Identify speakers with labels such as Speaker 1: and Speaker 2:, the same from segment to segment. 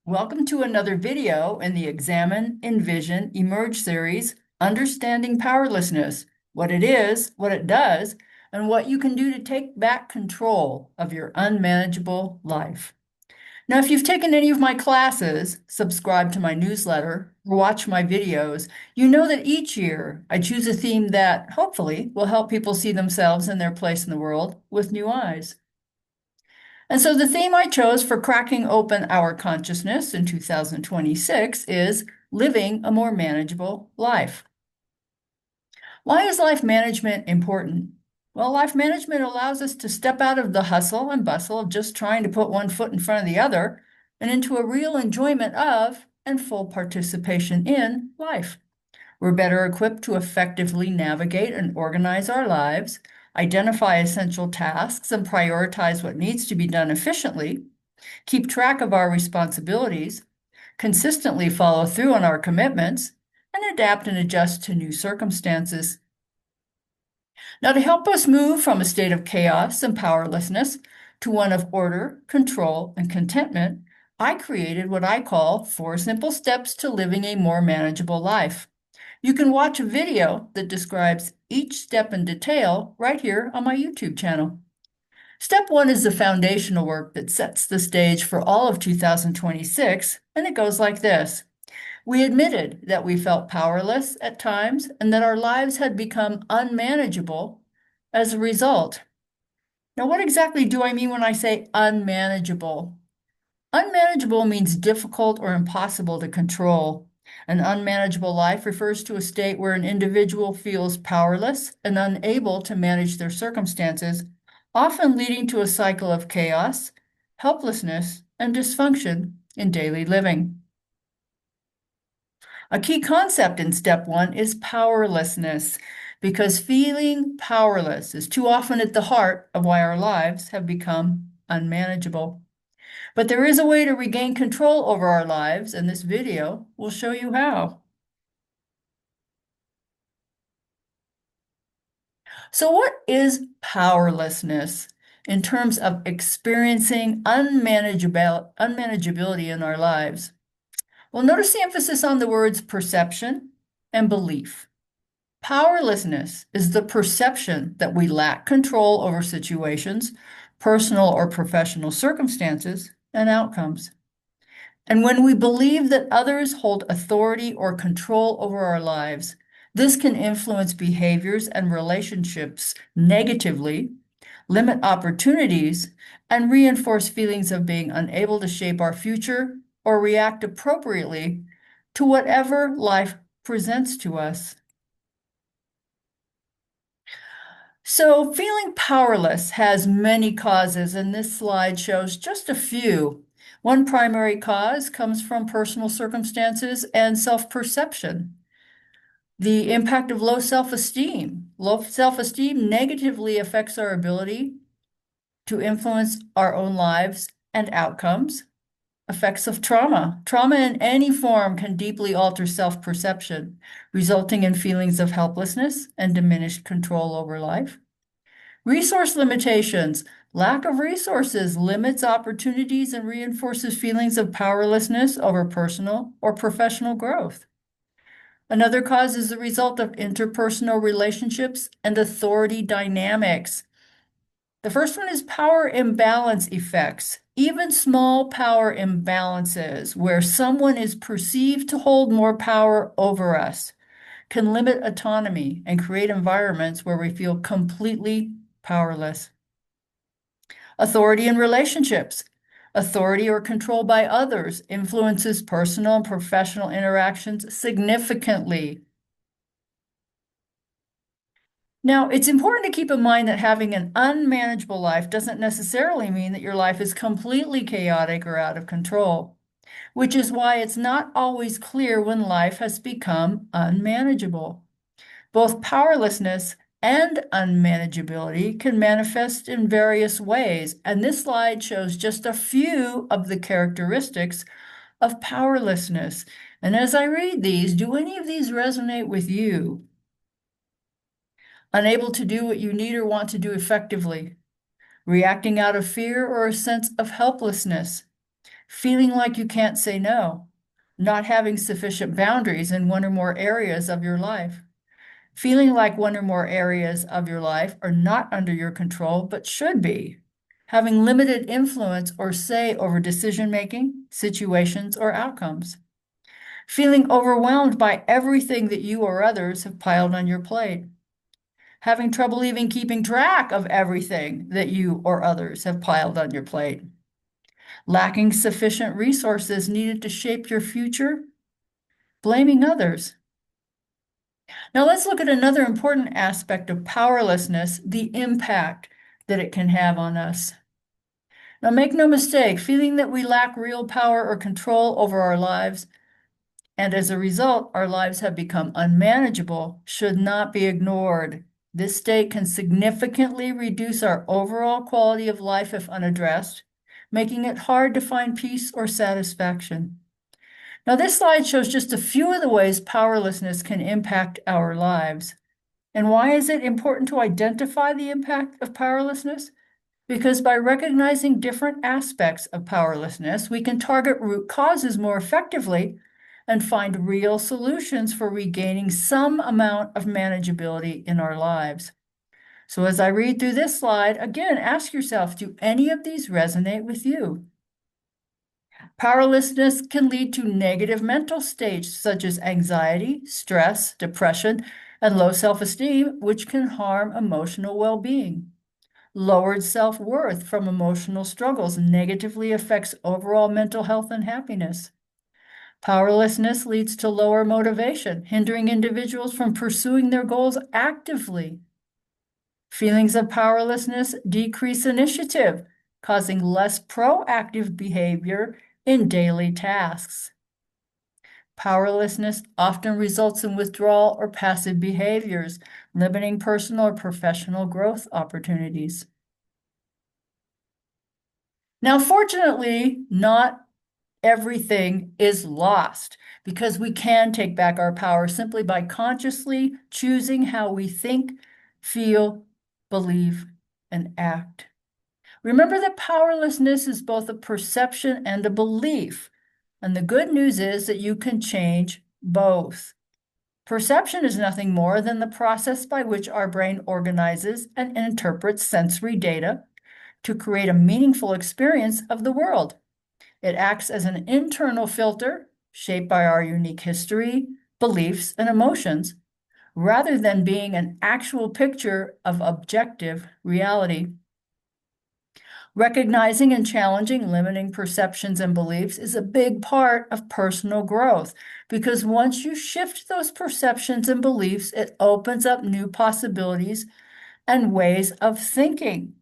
Speaker 1: Welcome to another video in the Examine, Envision, Emerge series, Understanding Powerlessness, what it is, what it does, and what you can do to take back control of your unmanageable life. Now, if you've taken any of my classes, subscribed to my newsletter, or watched my videos, you know that each year I choose a theme that hopefully will help people see themselves and their place in the world with new eyes. And so the theme I chose for cracking open our consciousness in 2026 is living a more manageable life. Why is life management important? Well, life management allows us to step out of the hustle and bustle of just trying to put one foot in front of the other and into a real enjoyment of and full participation in life. We're better equipped to effectively navigate and organize our lives, identify essential tasks and prioritize what needs to be done efficiently, keep track of our responsibilities, consistently follow through on our commitments, and adapt and adjust to new circumstances. Now, to help us move from a state of chaos and powerlessness to one of order, control, and contentment, I created what I call 4 simple steps to living a more manageable life. You can watch a video that describes each step in detail right here on my YouTube channel. Step 1 is the foundational work that sets the stage for all of 2026, and it goes like this. We admitted that we felt powerless at times and that our lives had become unmanageable as a result. Now, what exactly do I mean when I say unmanageable? Unmanageable means difficult or impossible to control. An unmanageable life refers to a state where an individual feels powerless and unable to manage their circumstances, often leading to a cycle of chaos, helplessness, and dysfunction in daily living. A key concept in step 1 is powerlessness, because feeling powerless is too often at the heart of why our lives have become unmanageable. But there is a way to regain control over our lives, and this video will show you how. So what is powerlessness in terms of experiencing unmanageability in our lives? Well, notice the emphasis on the words perception and belief. Powerlessness is the perception that we lack control over situations, personal or professional circumstances, and outcomes. And when we believe that others hold authority or control over our lives, this can influence behaviors and relationships negatively, limit opportunities, and reinforce feelings of being unable to shape our future or react appropriately to whatever life presents to us. So, feeling powerless has many causes, and this slide shows just a few. One primary cause comes from personal circumstances and self-perception. The impact of low self-esteem. Low self-esteem negatively affects our ability to influence our own lives and outcomes. Effects of trauma. Trauma in any form can deeply alter self-perception, resulting in feelings of helplessness and diminished control over life. Resource limitations. Lack of resources limits opportunities and reinforces feelings of powerlessness over personal or professional growth. Another cause is the result of interpersonal relationships and authority dynamics. The first one is power imbalance effects. Even small power imbalances, where someone is perceived to hold more power over us, can limit autonomy and create environments where we feel completely powerless. Authority in relationships. Authority or control by others influences personal and professional interactions significantly. Now, it's important to keep in mind that having an unmanageable life doesn't necessarily mean that your life is completely chaotic or out of control, which is why it's not always clear when life has become unmanageable. Both powerlessness and unmanageability can manifest in various ways, and this slide shows just a few of the characteristics of powerlessness. And as I read these, do any of these resonate with you? Unable to do what you need or want to do effectively, reacting out of fear or a sense of helplessness, feeling like you can't say no, not having sufficient boundaries in one or more areas of your life, feeling like one or more areas of your life are not under your control but should be, having limited influence or say over decision making, situations, or outcomes, feeling overwhelmed by everything that you or others have piled on your plate, having trouble even keeping track of everything that you or others have piled on your plate, lacking sufficient resources needed to shape your future, blaming others. Now let's look at another important aspect of powerlessness, the impact that it can have on us. Now make no mistake, feeling that we lack real power or control over our lives, and as a result, our lives have become unmanageable, should not be ignored. This state can significantly reduce our overall quality of life if unaddressed, making it hard to find peace or satisfaction. Now, this slide shows just a few of the ways powerlessness can impact our lives. And why is it important to identify the impact of powerlessness? Because by recognizing different aspects of powerlessness, we can target root causes more effectively and find real solutions for regaining some amount of manageability in our lives. So as I read through this slide, again, ask yourself, do any of these resonate with you? Powerlessness can lead to negative mental states such as anxiety, stress, depression, and low self-esteem, which can harm emotional well-being. Lowered self-worth from emotional struggles negatively affects overall mental health and happiness. Powerlessness leads to lower motivation, hindering individuals from pursuing their goals actively. Feelings of powerlessness decrease initiative, causing less proactive behavior in daily tasks. Powerlessness often results in withdrawal or passive behaviors, limiting personal or professional growth opportunities. Now, fortunately, not everything is lost because we can take back our power simply by consciously choosing how we think, feel, believe, and act. Remember that powerlessness is both a perception and a belief. And the good news is that you can change both. Perception is nothing more than the process by which our brain organizes and interprets sensory data to create a meaningful experience of the world. It acts as an internal filter shaped by our unique history, beliefs, and emotions, rather than being an actual picture of objective reality. Recognizing and challenging limiting perceptions and beliefs is a big part of personal growth because once you shift those perceptions and beliefs, it opens up new possibilities and ways of thinking.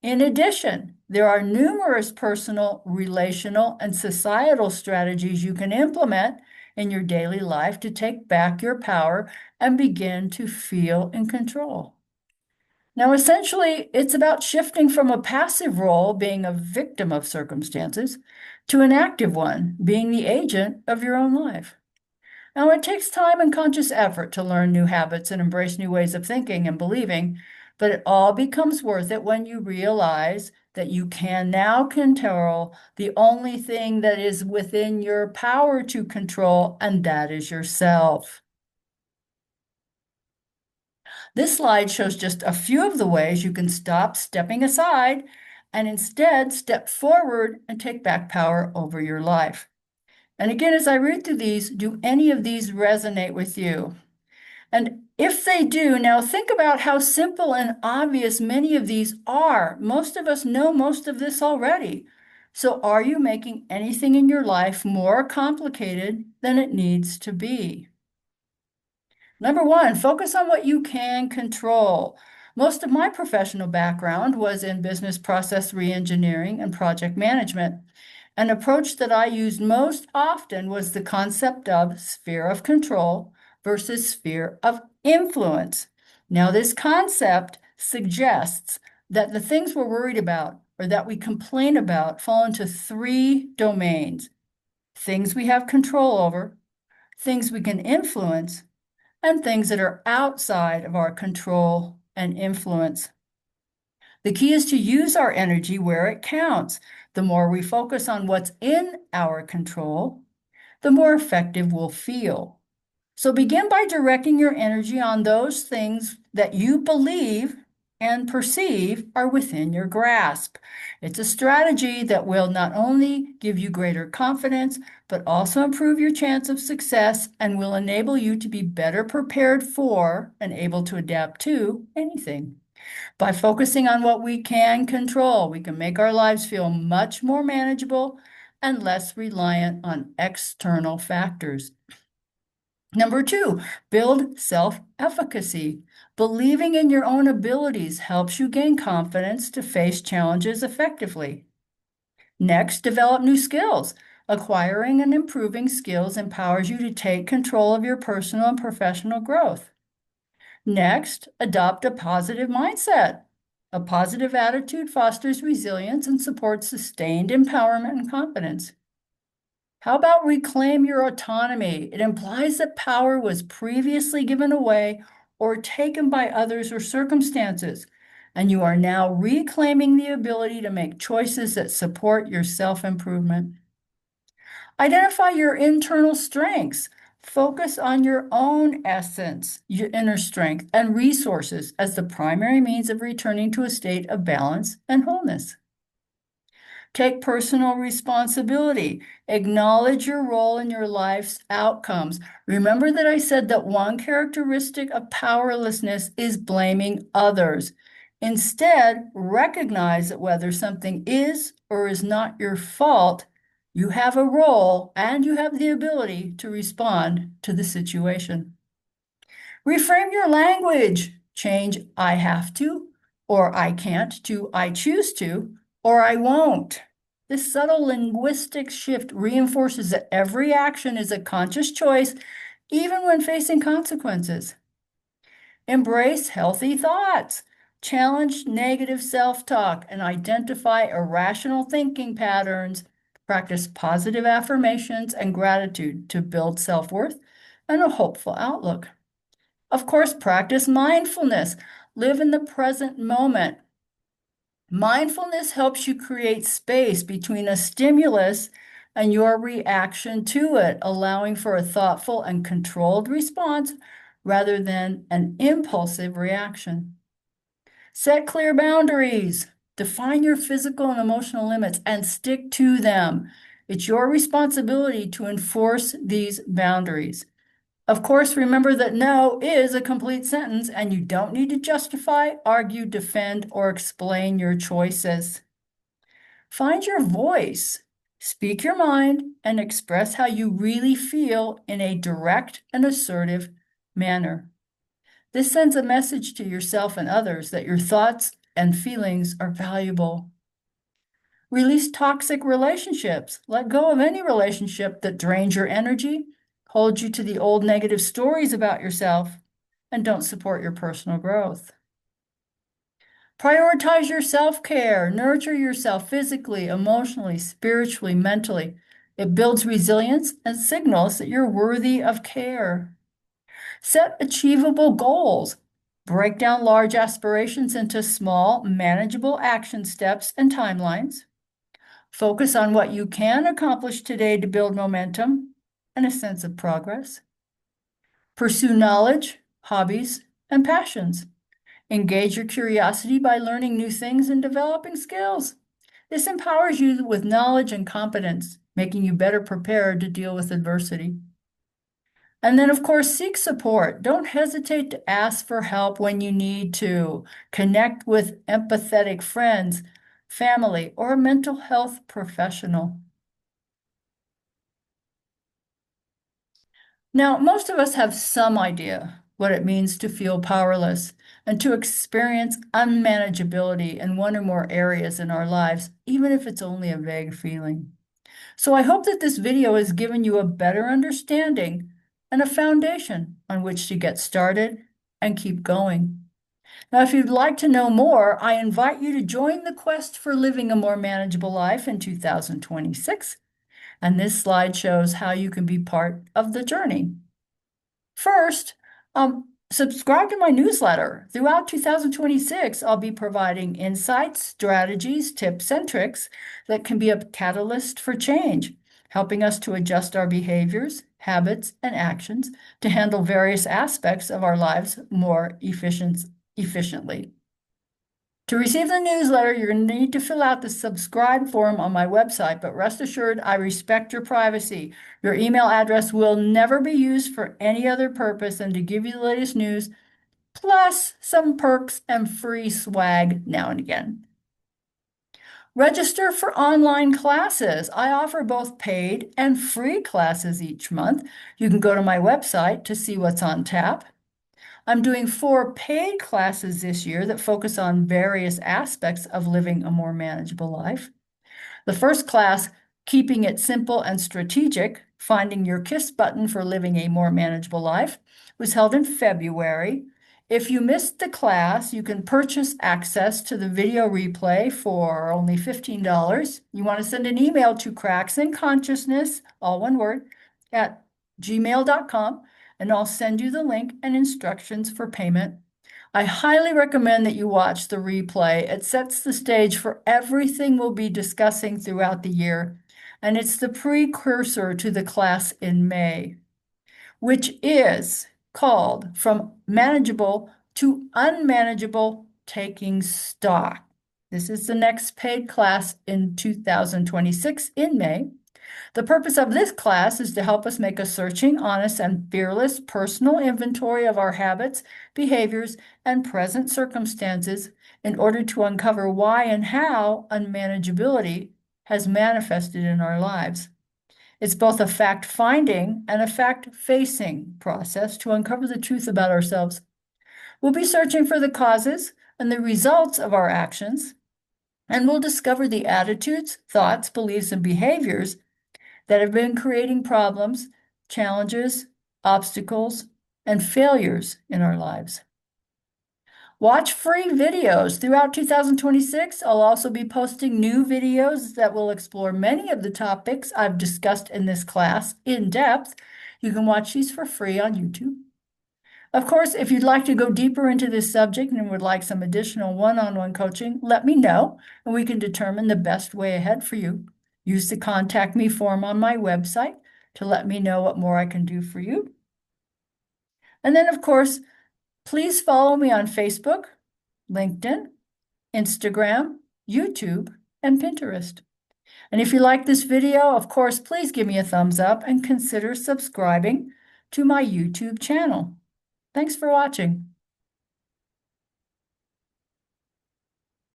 Speaker 1: In addition, there are numerous personal, relational, and societal strategies you can implement in your daily life to take back your power and begin to feel in control. Now, essentially, it's about shifting from a passive role, being a victim of circumstances, to an active one, being the agent of your own life. Now, it takes time and conscious effort to learn new habits and embrace new ways of thinking and believing, but it all becomes worth it when you realize that you can now control the only thing that is within your power to control, and that is yourself. This slide shows just a few of the ways you can stop stepping aside and instead step forward and take back power over your life. And again, as I read through these, do any of these resonate with you? And if they do, now think about how simple and obvious many of these are. Most of us know most of this already. So are you making anything in your life more complicated than it needs to be? Number one, focus on what you can control. Most of my professional background was in business process reengineering and project management. An approach that I used most often was the concept of sphere of control versus sphere of influence. Now, this concept suggests that the things we're worried about or that we complain about fall into three domains: things we have control over, things we can influence, and things that are outside of our control and influence. The key is to use our energy where it counts. The more we focus on what's in our control, the more effective we'll feel. So begin by directing your energy on those things that you believe and perceive are within your grasp. It's a strategy that will not only give you greater confidence, but also improve your chance of success and will enable you to be better prepared for and able to adapt to anything. By focusing on what we can control, we can make our lives feel much more manageable and less reliant on external factors. Number two, build self-efficacy. Believing in your own abilities helps you gain confidence to face challenges effectively. Next, develop new skills. Acquiring and improving skills empowers you to take control of your personal and professional growth. Next, adopt a positive mindset. A positive attitude fosters resilience and supports sustained empowerment and confidence. How about reclaim your autonomy? It implies that power was previously given away or taken by others or circumstances, and you are now reclaiming the ability to make choices that support your self-improvement. Identify your internal strengths. Focus on your own essence, your inner strength, and resources as the primary means of returning to a state of balance and wholeness. Take personal responsibility. Acknowledge your role in your life's outcomes. Remember that I said that one characteristic of powerlessness is blaming others. Instead, recognize that whether something is or is not your fault, you have a role and you have the ability to respond to the situation. Reframe your language. Change I have to, or I can't, to I choose to, or I won't. This subtle linguistic shift reinforces that every action is a conscious choice, even when facing consequences. Embrace healthy thoughts. Challenge negative self-talk and identify irrational thinking patterns. Practice positive affirmations and gratitude to build self-worth and a hopeful outlook. Of course, practice mindfulness. Live in the present moment. Mindfulness helps you create space between a stimulus and your reaction to it, allowing for a thoughtful and controlled response rather than an impulsive reaction. Set clear boundaries. Define your physical and emotional limits and stick to them. It's your responsibility to enforce these boundaries. Of course, remember that no is a complete sentence, and you don't need to justify, argue, defend, or explain your choices. Find your voice. Speak your mind and express how you really feel in a direct and assertive manner. This sends a message to yourself and others that your thoughts and feelings are valuable. Release toxic relationships. Let go of any relationship that drains your energy, holds you to the old negative stories about yourself, and don't support your personal growth. Prioritize your self-care. Nurture yourself physically, emotionally, spiritually, mentally. It builds resilience and signals that you're worthy of care. Set achievable goals. Break down large aspirations into small, manageable action steps and timelines. Focus on what you can accomplish today to build momentum and a sense of progress. Pursue knowledge, hobbies, and passions. Engage your curiosity by learning new things and developing skills. This empowers you with knowledge and competence, making you better prepared to deal with adversity. And then, of course, seek support. Don't hesitate to ask for help when you need to. Connect with empathetic friends, family, or a mental health professional. Now, most of us have some idea what it means to feel powerless and to experience unmanageability in one or more areas in our lives, even if it's only a vague feeling. So I hope that this video has given you a better understanding and a foundation on which to get started and keep going. Now, if you'd like to know more, I invite you to join the quest for living a more manageable life in 2026. And this slide shows how you can be part of the journey. First, Subscribe to my newsletter. Throughout 2026, I'll be providing insights, strategies, tips, and tricks that can be a catalyst for change, helping us to adjust our behaviors, habits, and actions to handle various aspects of our lives more efficiently. To receive the newsletter, you're going to need to fill out the subscribe form on my website, but rest assured, I respect your privacy. Your email address will never be used for any other purpose than to give you the latest news, plus some perks and free swag now and again. Register for online classes. I offer both paid and free classes each month. You can go to my website to see what's on tap. I'm doing 4 paid classes this year that focus on various aspects of living a more manageable life. The first class, Keeping It Simple and Strategic, Finding Your KISS Button for Living a More Manageable Life, was held in February. If you missed the class, you can purchase access to the video replay for only $15. You want to send an email to cracksandconsciousness, all one word, at gmail.com, and I'll send you the link and instructions for payment. I highly recommend that you watch the replay. It sets the stage for everything we'll be discussing throughout the year, and it's the precursor to the class in May, which is called From Manageable to Unmanageable, Taking Stock. This is the next paid class in 2026 in May. The purpose of this class is to help us make a searching, honest, and fearless personal inventory of our habits, behaviors, and present circumstances in order to uncover why and how unmanageability has manifested in our lives. It's both a fact-finding and a fact-facing process to uncover the truth about ourselves. We'll be searching for the causes and the results of our actions, and we'll discover the attitudes, thoughts, beliefs, and behaviors that have been creating problems, challenges, obstacles, and failures in our lives. Watch free videos. Throughout 2026, I'll also be posting new videos that will explore many of the topics I've discussed in this class in depth. You can watch these for free on YouTube. Of course, if you'd like to go deeper into this subject and would like some additional one-on-one coaching, let me know, and we can determine the best way ahead for you. Use the contact me form on my website to let me know what more I can do for you. And then, of course, please follow me on Facebook, LinkedIn, Instagram, YouTube, and Pinterest. And if you like this video, of course, please give me a thumbs up and consider subscribing to my YouTube channel. Thanks for watching.